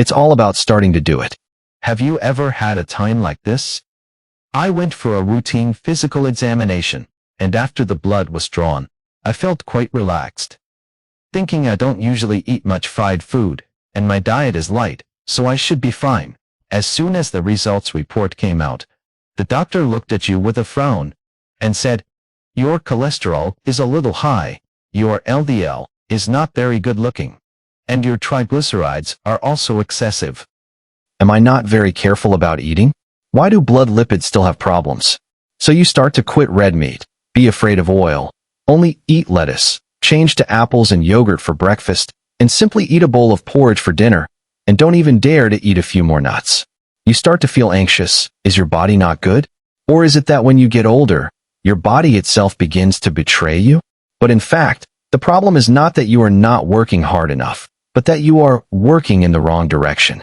It's all about starting to do it. Have you ever had a time like this? I went for a routine physical examination, and after the blood was drawn, I felt quite relaxed. Thinking I don't usually eat much fried food, and my diet is light, so I should be fine. As soon as the results report came out, the doctor looked at you with a frown and said, "Your cholesterol is a little high, your LDL is not very good looking, and your triglycerides are also excessive." Am I not very careful about eating? Why do blood lipids still have problems? So you start to quit red meat, be afraid of oil, only eat lettuce, change to apples and yogurt for breakfast, and simply eat a bowl of porridge for dinner, and don't even dare to eat a few more nuts. You start to feel anxious. Is your body not good? Or is it that when you get older, your body itself begins to betray you? But in fact, the problem is not that you are not working hard enough, but that you are working in the wrong direction.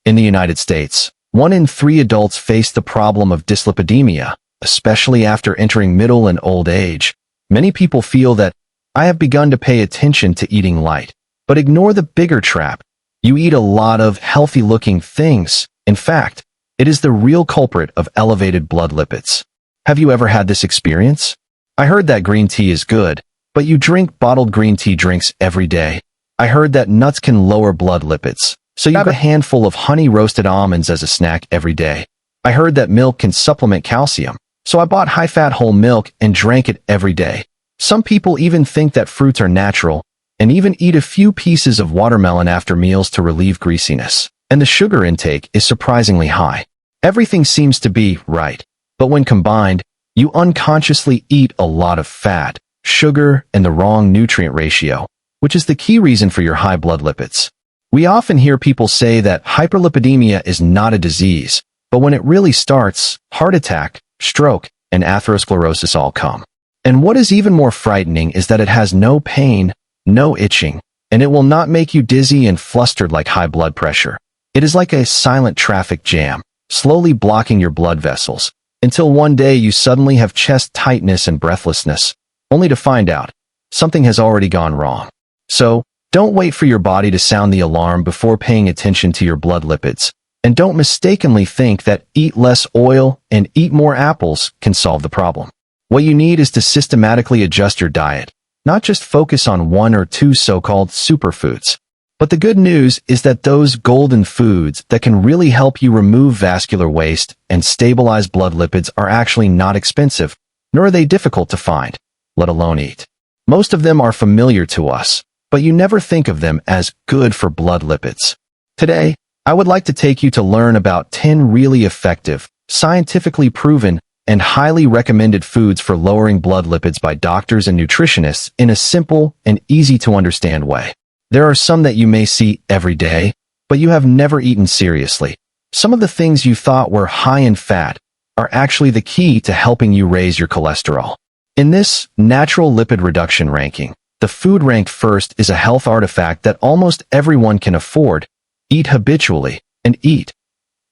In the United States, 1 in 3 adults face the problem of dyslipidemia, especially after entering middle and old age. Many people feel that I have begun to pay attention to eating light, but ignore the bigger trap. You eat a lot of healthy-looking things. In fact, it is the real culprit of elevated blood lipids. Have you ever had this experience? I heard that green tea is good, but you drink bottled green tea drinks every day. I heard that nuts can lower blood lipids, so you have a handful of honey-roasted almonds as a snack every day. I heard that milk can supplement calcium, so I bought high-fat whole milk and drank it every day. Some people even think that fruits are natural, and even eat a few pieces of watermelon after meals to relieve greasiness. And the sugar intake is surprisingly high. Everything seems to be right, but when combined, you unconsciously eat a lot of fat, sugar, and the wrong nutrient ratio, which is the key reason for your high blood lipids. We often hear people say that hyperlipidemia is not a disease, but when it really starts, heart attack, stroke, and atherosclerosis all come. And what is even more frightening is that it has no pain, no itching, and it will not make you dizzy and flustered like high blood pressure. It is like a silent traffic jam, slowly blocking your blood vessels, until one day you suddenly have chest tightness and breathlessness, only to find out something has already gone wrong. So, don't wait for your body to sound the alarm before paying attention to your blood lipids, and don't mistakenly think that eat less oil and eat more apples can solve the problem. What you need is to systematically adjust your diet, not just focus on 1 or 2 so-called superfoods. But the good news is that those golden foods that can really help you remove vascular waste and stabilize blood lipids are actually not expensive, nor are they difficult to find, let alone eat. Most of them are familiar to us, but you never think of them as good for blood lipids. Today, I would like to take you to learn about 10 really effective, scientifically proven, and highly recommended foods for lowering blood lipids by doctors and nutritionists in a simple and easy-to-understand way. There are some that you may see every day, but you have never eaten seriously. Some of the things you thought were high in fat are actually the key to helping you raise your cholesterol. In this natural lipid reduction ranking, the food ranked first is a health artifact that almost everyone can afford. Eat habitually and eat.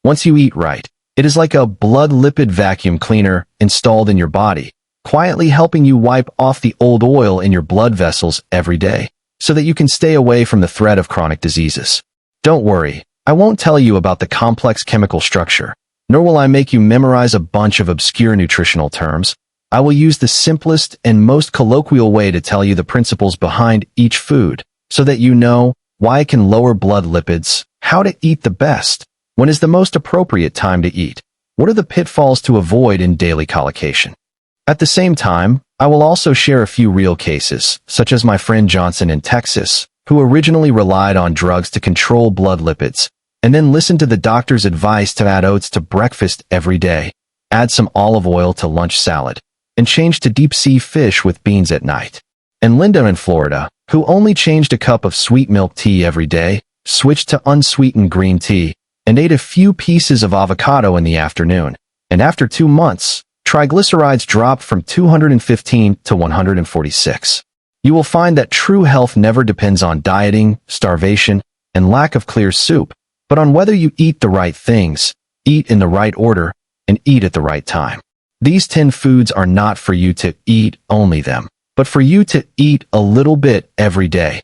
Once you eat right, it is like a blood lipid vacuum cleaner installed in your body, quietly helping you wipe off the old oil in your blood vessels every day, so that you can stay away from the threat of chronic diseases. Don't worry, I won't tell you about the complex chemical structure, nor will I make you memorize a bunch of obscure nutritional terms. I will use the simplest and most colloquial way to tell you the principles behind each food, so that you know why it can lower blood lipids, how to eat the best, when is the most appropriate time to eat, what are the pitfalls to avoid in daily collocation. At the same time, I will also share a few real cases, such as my friend Johnson in Texas, who originally relied on drugs to control blood lipids, and then listened to the doctor's advice to add oats to breakfast every day, add some olive oil to lunch salad, and change to deep-sea fish with beans at night. And Linda in Florida, who only changed a cup of sweet milk tea every day, switched to unsweetened green tea, and ate a few pieces of avocado in the afternoon, and after 2 months, triglycerides dropped from 215 to 146. You will find that true health never depends on dieting, starvation, and lack of clear soup, but on whether you eat the right things, eat in the right order, and eat at the right time. These 10 foods are not for you to eat only them, but for you to eat a little bit every day.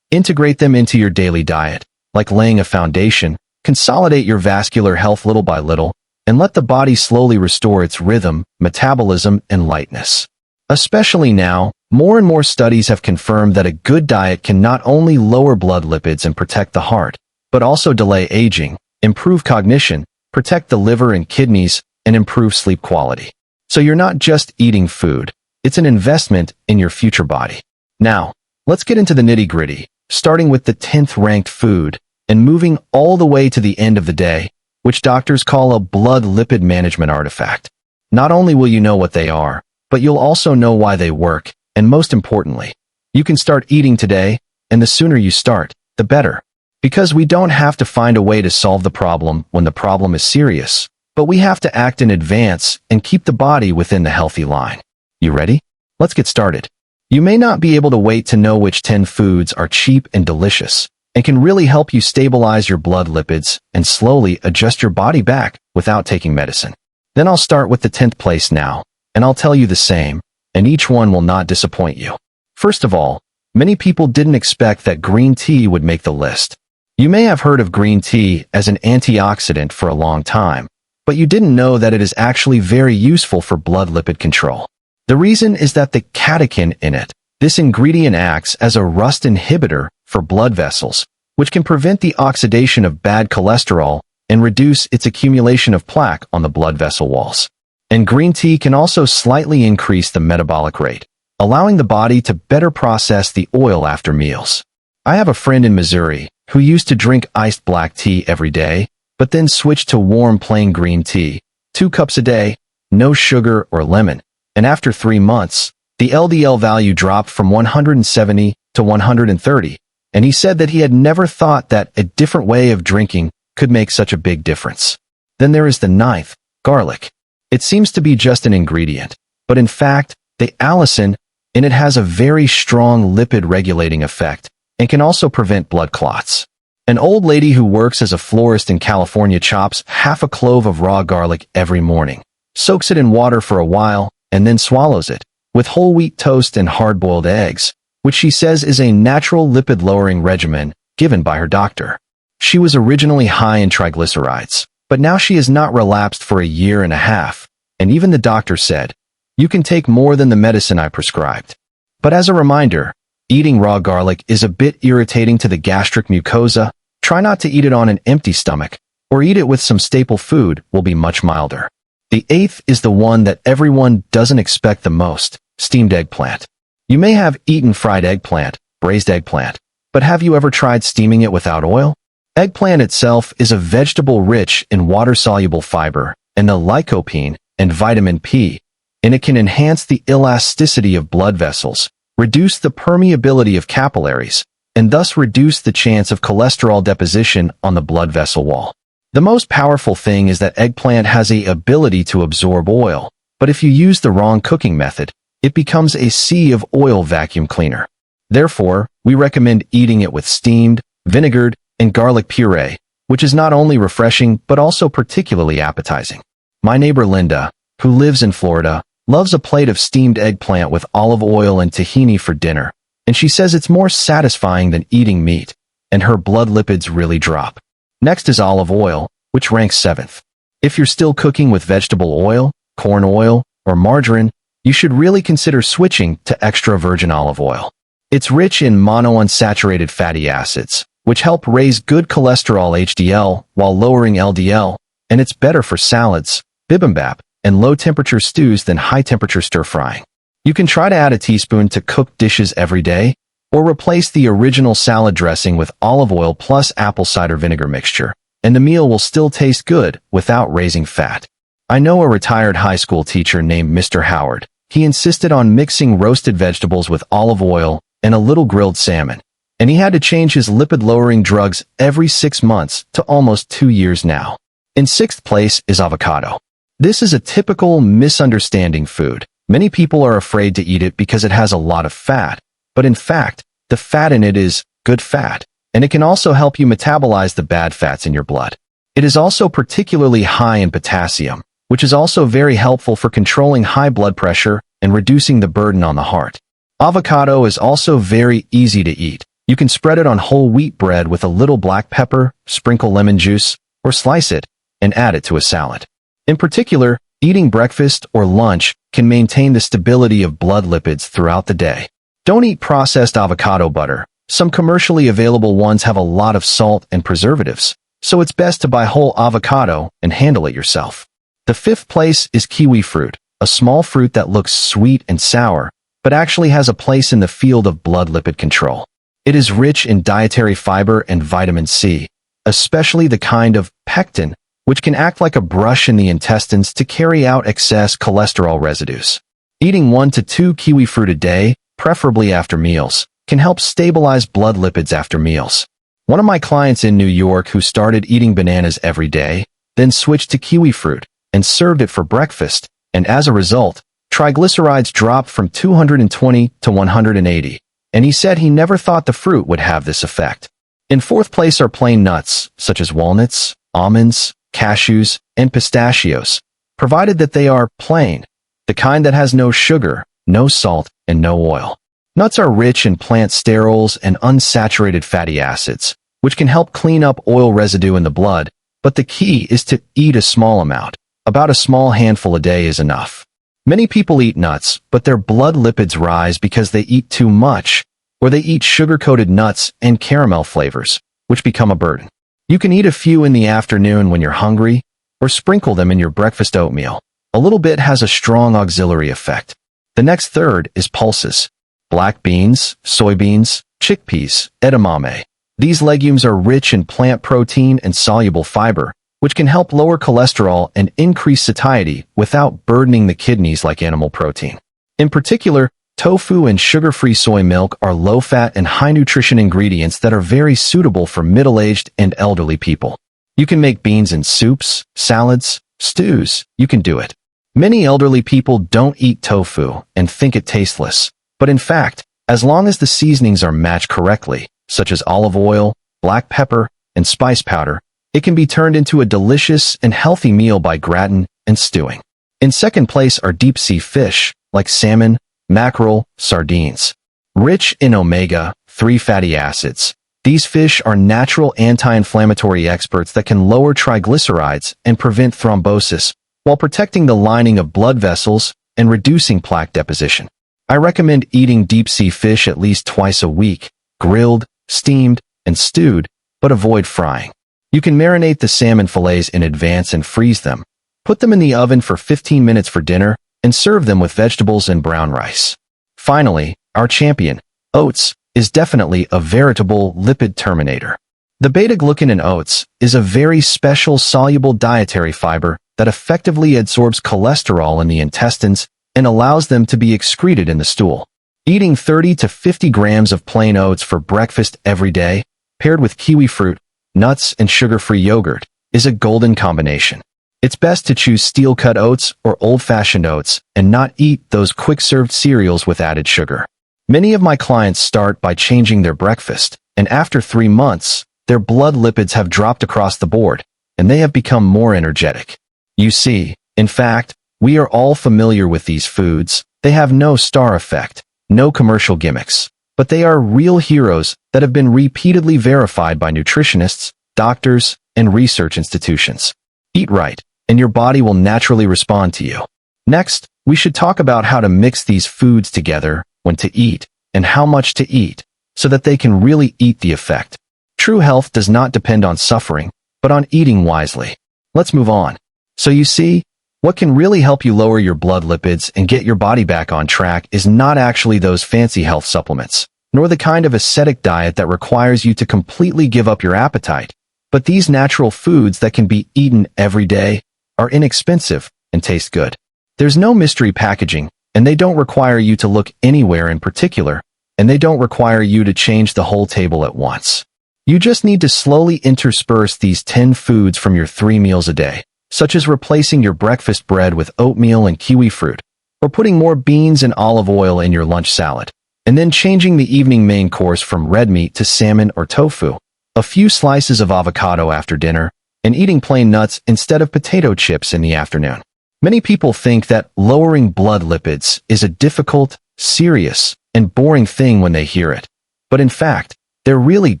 Integrate them into your daily diet, like laying a foundation, Consolidate your vascular health little by little, and let the body slowly restore its rhythm, metabolism, and lightness. Especially now, more and more studies have confirmed that a good diet can not only lower blood lipids and protect the heart, but also delay aging, improve cognition, protect the liver and kidneys, and improve sleep quality. So you're not just eating food, it's an investment in your future body. Now, let's get into the nitty-gritty, starting with the 10th ranked food, and moving all the way to the end of the day, which doctors call a blood lipid management artifact. Not only will you know what they are, but you'll also know why they work, and most importantly, you can start eating today, and the sooner you start, the better. Because we don't have to find a way to solve the problem when the problem is serious, but we have to act in advance and keep the body within the healthy line. You ready? Let's get started. You may not be able to wait to know which 10 foods are cheap and delicious, and can really help you stabilize your blood lipids and slowly adjust your body back without taking medicine. Then I'll start with the 10th place now, and I'll tell you the same, and each one will not disappoint you. First of all, many people didn't expect that green tea would make the list. You may have heard of green tea as an antioxidant for a long time, but you didn't know that it is actually very useful for blood lipid control. The reason is that the catechin in it, this ingredient acts as a rust inhibitor for blood vessels, which can prevent the oxidation of bad cholesterol and reduce its accumulation of plaque on the blood vessel walls. And green tea can also slightly increase the metabolic rate, allowing the body to better process the oil after meals. I have a friend in Missouri who used to drink iced black tea every day, but then switched to warm plain green tea, 2 cups a day, no sugar or lemon, and after 3 months, the LDL value dropped from 170 to 130, and he said that he had never thought that a different way of drinking could make such a big difference. Then there is the 9th, garlic. It seems to be just an ingredient, but in fact, the allicin in it has a very strong lipid-regulating effect and can also prevent blood clots. An old lady who works as a florist in California chops half a clove of raw garlic every morning, soaks it in water for a while, and then swallows it, with whole wheat toast and hard-boiled eggs, which she says is a natural lipid-lowering regimen given by her doctor. She was originally high in triglycerides, but now she has not relapsed for 1.5 years, and even the doctor said, "You can take more than the medicine I prescribed." But as a reminder, eating raw garlic is a bit irritating to the gastric mucosa. Try not to eat it on an empty stomach, or eat it with some staple food will be much milder. The 8th is the one that everyone doesn't expect the most, steamed eggplant. You may have eaten fried eggplant, braised eggplant, but have you ever tried steaming it without oil? Eggplant itself is a vegetable rich in water-soluble fiber and the lycopene and vitamin P, and it can enhance the elasticity of blood vessels, reduce the permeability of capillaries, and thus reduce the chance of cholesterol deposition on the blood vessel wall. The most powerful thing is that eggplant has the ability to absorb oil, but if you use the wrong cooking method, it becomes a sea of oil vacuum cleaner. Therefore, we recommend eating it with steamed, vinegared, and garlic puree, which is not only refreshing but also particularly appetizing. My neighbor Linda, who lives in Florida, loves a plate of steamed eggplant with olive oil and tahini for dinner, and she says it's more satisfying than eating meat, and her blood lipids really drop. Next is olive oil, which ranks 7th. If you're still cooking with vegetable oil, corn oil, or margarine, you should really consider switching to extra virgin olive oil. It's rich in monounsaturated fatty acids, which help raise good cholesterol HDL while lowering LDL, and it's better for salads, bibimbap, and low-temperature stews than high-temperature stir-frying. You can try to add a teaspoon to cooked dishes every day, or replace the original salad dressing with olive oil plus apple cider vinegar mixture, and the meal will still taste good without raising fat. I know a retired high school teacher named Mr. Howard. He insisted on mixing roasted vegetables with olive oil and a little grilled salmon, and he had to change his lipid-lowering drugs every 6 months to almost 2 years now. In 6th place is avocado. This is a typical misunderstanding food. Many people are afraid to eat it because it has a lot of fat, but in fact, the fat in it is good fat, and it can also help you metabolize the bad fats in your blood. It is also particularly high in potassium, which is also very helpful for controlling high blood pressure and reducing the burden on the heart. Avocado is also very easy to eat, You can spread it on whole wheat bread with a little black pepper, sprinkle lemon juice, or slice it and add it to a salad. In particular, eating breakfast or lunch can maintain the stability of blood lipids throughout the day. Don't eat processed avocado butter. Some commercially available ones have a lot of salt and preservatives, so it's best to buy whole avocado and handle it yourself. The fifth place is kiwi fruit, a small fruit that looks sweet and sour, but actually has a place in the field of blood lipid control. It is rich in dietary fiber and vitamin C, especially the kind of pectin, which can act like a brush in the intestines to carry out excess cholesterol residues. Eating 1 to 2 kiwi fruit a day, preferably after meals, can help stabilize blood lipids after meals. One of my clients in New York who started eating bananas every day, then switched to kiwi fruit and served it for breakfast, and as a result, triglycerides dropped from 220 to 180, and he said he never thought the fruit would have this effect. In fourth place are plain nuts, such as walnuts, almonds, cashews, and pistachios, provided that they are plain, the kind that has no sugar, no salt, and no oil. Nuts are rich in plant sterols and unsaturated fatty acids, which can help clean up oil residue in the blood, but the key is to eat a small amount. About a small handful a day is enough. Many people eat nuts, but their blood lipids rise because they eat too much, or they eat sugar-coated nuts and caramel flavors, which become a burden. You can eat a few in the afternoon when you're hungry, or sprinkle them in your breakfast oatmeal. A little bit has a strong auxiliary effect. The next third is pulses. Black beans, soybeans, chickpeas, edamame. These legumes are rich in plant protein and soluble fiber, which can help lower cholesterol and increase satiety without burdening the kidneys like animal protein. In particular, tofu and sugar-free soy milk are low-fat and high-nutrition ingredients that are very suitable for middle-aged and elderly people. You can make beans in soups, salads, stews. You can do it. Many elderly people don't eat tofu and think it tasteless, but in fact, as long as the seasonings are matched correctly, such as olive oil, black pepper, and spice powder, it can be turned into a delicious and healthy meal by gratin and stewing. In second place are deep-sea fish, like salmon, mackerel, sardines. Rich in omega-3 fatty acids, these fish are natural anti-inflammatory experts that can lower triglycerides and prevent thrombosis, while protecting the lining of blood vessels and reducing plaque deposition. I recommend eating deep-sea fish at least twice a week, grilled, steamed, and stewed, but avoid frying. You can marinate the salmon fillets in advance and freeze them. Put them in the oven for 15 minutes for dinner and serve them with vegetables and brown rice. Finally, our champion, oats, is definitely a veritable lipid terminator. The beta-glucan in oats is a very special soluble dietary fiber that effectively absorbs cholesterol in the intestines and allows them to be excreted in the stool. Eating 30 to 50 grams of plain oats for breakfast every day, paired with kiwi fruit, nuts, and sugar-free yogurt, is a golden combination. It's best to choose steel-cut oats or old-fashioned oats and not eat those quick-served cereals with added sugar. Many of my clients start by changing their breakfast, and after 3 months, their blood lipids have dropped across the board, and they have become more energetic. You see, in fact, we are all familiar with these foods. They have no star effect, no commercial gimmicks, but they are real heroes that have been repeatedly verified by nutritionists, doctors, and research institutions. Eat right, and your body will naturally respond to you. Next, we should talk about how to mix these foods together, when to eat, and how much to eat, so that they can really eat the effect. True health does not depend on suffering, but on eating wisely. Let's move on. So you see, what can really help you lower your blood lipids and get your body back on track is not actually those fancy health supplements, nor the kind of ascetic diet that requires you to completely give up your appetite, but these natural foods that can be eaten every day, are inexpensive, and taste good. There's no mystery packaging, and they don't require you to look anywhere in particular, and they don't require you to change the whole table at once. You just need to slowly intersperse these 10 foods from your 3 meals a day, such as replacing your breakfast bread with oatmeal and kiwi fruit, or putting more beans and olive oil in your lunch salad, and then changing the evening main course from red meat to salmon or tofu, a few slices of avocado after dinner, and eating plain nuts instead of potato chips in the afternoon. Many people think that lowering blood lipids is a difficult, serious, and boring thing when they hear it. But in fact, There really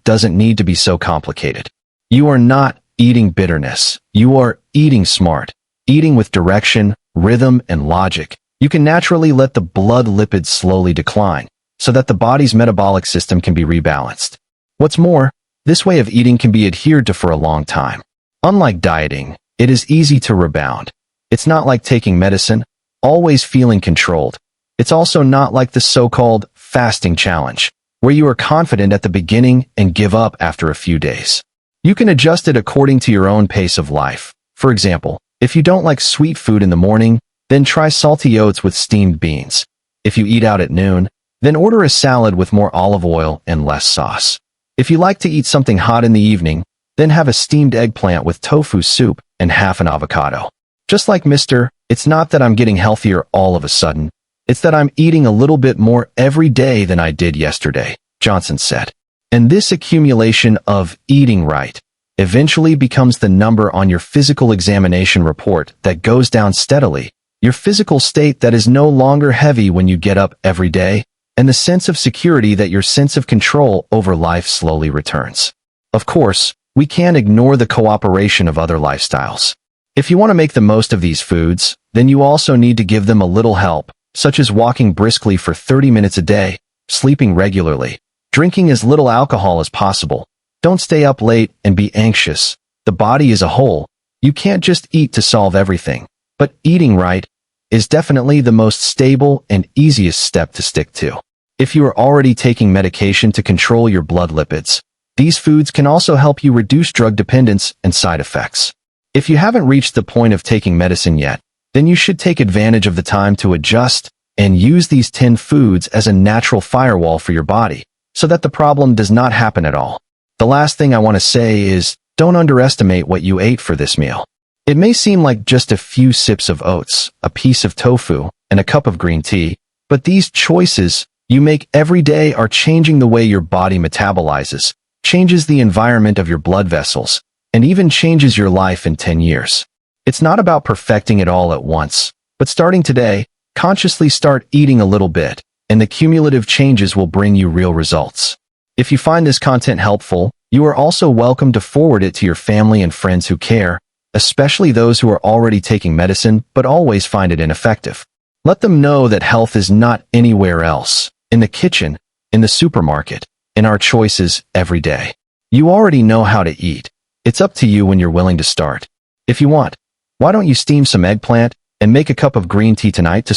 doesn't need to be so complicated. You are not eating bitterness. You are eating smart, eating with direction, rhythm, and logic. You can naturally let the blood lipids slowly decline so that the body's metabolic system can be rebalanced. What's more, this way of eating can be adhered to for a long time. Unlike dieting, it is easy to rebound. It's not like taking medicine, always feeling controlled. It's also not like the so-called fasting challenge, where you are confident at the beginning and give up after a few days. You can adjust it according to your own pace of life. For example, if you don't like sweet food in the morning, then try salty oats with steamed beans. If you eat out at noon, then order a salad with more olive oil and less sauce. If you like to eat something hot in the evening, then have a steamed eggplant with tofu soup and half an avocado. Just like it's not that I'm getting healthier all of a sudden, it's that I'm eating a little bit more every day than I did yesterday, Johnson said. And this accumulation of eating right eventually becomes the number on your physical examination report that goes down steadily, your physical state that is no longer heavy when you get up every day, and the sense of security that your sense of control over life slowly returns. Of course, we can't ignore the cooperation of other lifestyles. If you want to make the most of these foods, then you also need to give them a little help, such as walking briskly for 30 minutes a day, sleeping regularly, drinking as little alcohol as possible. Don't stay up late and be anxious. The body is a whole. You can't just eat to solve everything. But eating right is definitely the most stable and easiest step to stick to. If you are already taking medication to control your blood lipids, these foods can also help you reduce drug dependence and side effects. If you haven't reached the point of taking medicine yet, then you should take advantage of the time to adjust and use these 10 foods as a natural firewall for your body, so that the problem does not happen at all. The last thing I want to say is, don't underestimate what you ate for this meal. It may seem like just a few sips of oats, a piece of tofu, and a cup of green tea, but these choices you make every day are changing the way your body metabolizes, changes the environment of your blood vessels, and even changes your life in 10 years. It's not about perfecting it all at once, but starting today, consciously start eating a little bit, and the cumulative changes will bring you real results. If you find this content helpful, you are also welcome to forward it to your family and friends who care, especially those who are already taking medicine but always find it ineffective. Let them know that health is not anywhere else, in the kitchen, in the supermarket, in our choices every day. You already know how to eat. It's up to you when you're willing to start. If you want, why don't you steam some eggplant and make a cup of green tea tonight to